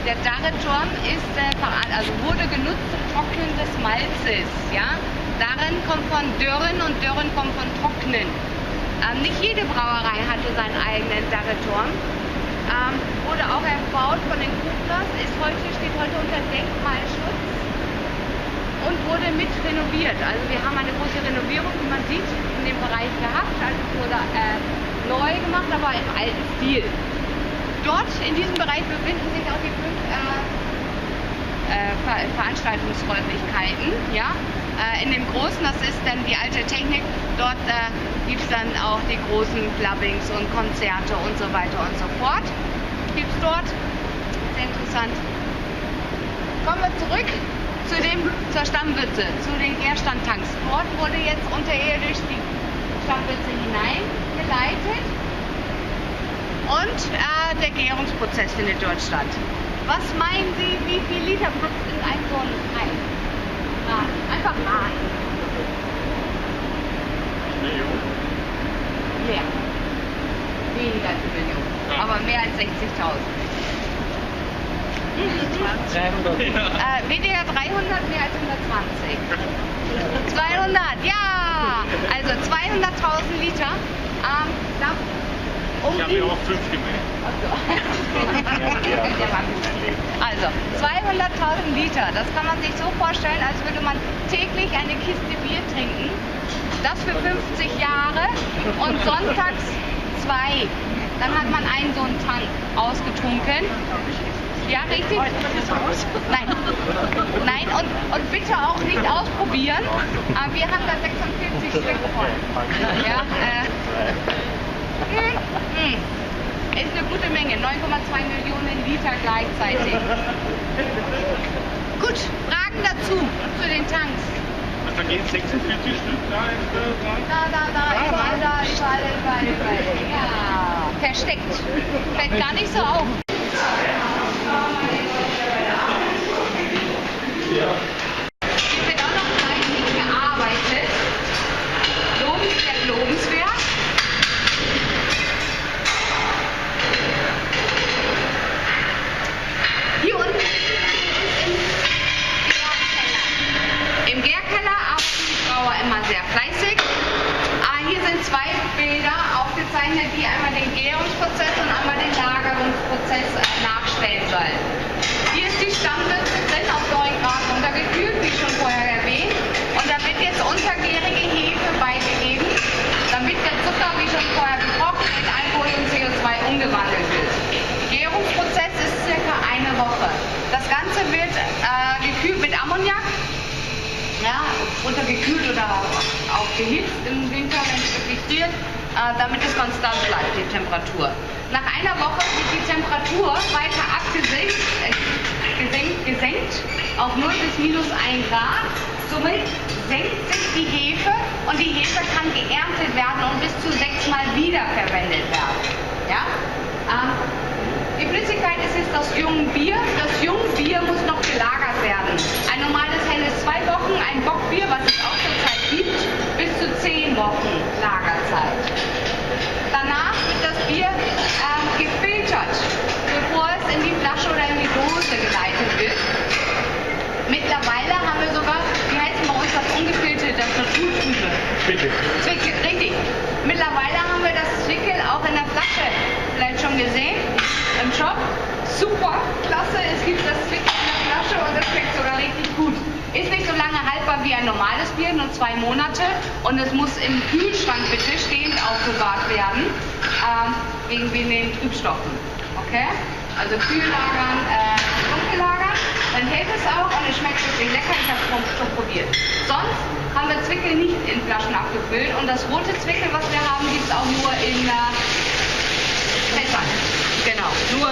Der Darreturm ist, also wurde genutzt zum Trocknen des Malzes. Ja? Darren kommt von Dörren und Dörren kommt von Trocknen. Nicht jede Brauerei hatte seinen eigenen Darreturm. Wurde auch erbaut von den Kuchlers, steht heute unter Denkmalschutz und wurde mit renoviert. Also wir haben eine große Renovierung, wie man sieht, in dem Bereich gehabt. Also es wurde neu gemacht, aber im alten Stil. Dort in diesem Bereich befinden sich auch die 5 Veranstaltungsräumlichkeiten. Ja? In dem großen, das ist dann die alte Technik, dort gibt es dann auch die großen Clubbings und Konzerte und so weiter und so fort. Gibt es dort. Sehr interessant. Kommen wir zurück zur Stammwürze, zu den Gärstandtanks. Dort wurde jetzt unterirdisch die Stammwürze hineingeleitet und der Gärungsprozess findet dort statt. Was meinen Sie, wie viel Liter passt in ein so ein Tank? Einfach raten. Million. Mehr. Weniger als eine Million. Ja. Aber mehr als 60.000. 300. Weniger 300, mehr als 120. 200, ja! Also 200.000 Liter. Ich habe ja auch 5 gemäht. Also 200.000 Liter, das kann man sich so vorstellen, als würde man täglich eine Kiste Bier trinken. Das für 50 Jahre und sonntags 2. Dann hat man einen so einen Tank ausgetrunken. Ja, richtig? Nein. Nein, und bitte auch nicht ausprobieren. Wir haben da 46 Stück von. Ja, ist eine gute Menge, 9,2 Millionen Liter gleichzeitig. Gut, Fragen dazu, zu den Tanks. Da gehen 46 Stück da in Überall. Ja, versteckt. Fällt gar nicht so auf. Hier wird auch noch fleißig gearbeitet. Lobenswert. Hier unten ist im Gärkeller arbeiten die Brauer immer sehr fleißig. Hier sind 2 Bilder aufgezeichnet, die einmal den Gärungsprozess und einmal den Lagerungsprozess nachstellen sollen. Hier ist die Stammwürze drin auf 9 Grad runtergekühlt, wie schon vorher erwähnt. Und da wird jetzt untergärige Hefe beigegeben, damit der Zucker, wie schon vorher gebrochen, in Alkohol und CO2 umgewandelt wird. Gärungsprozess ist circa eine Woche. Das Ganze wird gekühlt mit Ammoniak, ja, runtergekühlt oder auch gehitzt im Winter, wenn es wirklich friert, damit es konstant bleibt, die Temperatur. Nach einer Woche wird die Temperatur weiter abgesenkt, gesenkt auf 0 bis minus 1 Grad. Somit senkt sich die Hefe und die Hefe kann geerntet werden und bis zu 6 Mal wiederverwendet werden. Ja? Die Flüssigkeit ist jetzt das Jungbier. Das Jungbier muss noch gelagert werden. Ein normales Helles 2 Wochen, ein Bockbier, was es auch zurzeit gibt, bis zu 10 Wochen Lagerzeit. Danach wird das Bier gefiltert, bevor es in die Flasche oder in die Dose geleitet wird. Mittlerweile haben wir sogar, wie heißt bei uns das ungefilterte, das Naturtrübe? Zwickel, richtig. Mittlerweile haben wir das Zwickel auch in der Flasche. Vielleicht schon gesehen im Shop. Super, klasse, es gibt das Zwickel in der Flasche und das schmeckt sogar richtig gut. Ist nicht so lange haltbar wie ein normales Bier, nur 2 Monate und es muss im Kühlschrank bitte stehend aufbewahrt werden, wegen den Trübstoffen. Okay? Also kühl lagern, dunkel lagern, dann hält es auch und es schmeckt wirklich lecker, ich habe es schon probiert. Sonst haben wir Zwickel nicht in Flaschen abgefüllt und das rote Zwickel, was wir haben, gibt es auch nur in Fässern. Genau, nur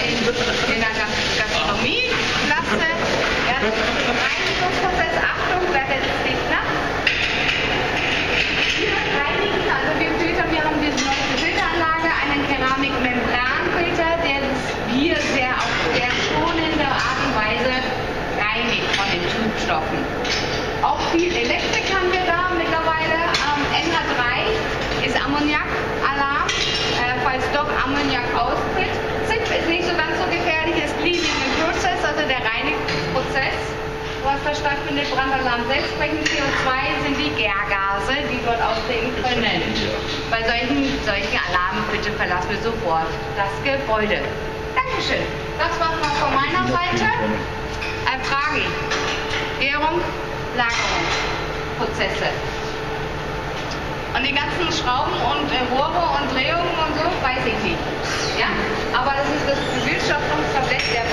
in der Gastronomie-Klasse. Ja, Reinigungsprozess, Achtung, wer wird es nicht nach? Hier reinigen, also wir haben diese neue Filteranlage, einen Keramikmembranfilter, der das Bier auf sehr schonende Art und Weise reinigt von den Trübstoffen. Auch viel Elektrik haben wir da mittlerweile. NH3 ist Ammoniak-Alarm, falls doch Ammoniak austritt. ZIP ist nicht so ganz so gefährlich, ist Cleaning and Bei solchen Alarmen bitte verlassen wir sofort das Gebäude. Dankeschön. Das war's noch von meiner Seite. Fragen? Gärung, Lagerung, Prozesse. Und die ganzen Schrauben und Rohre und Drehungen und so, weiß ich nicht. Ja? Aber das ist das Bewirtschaftungstablett der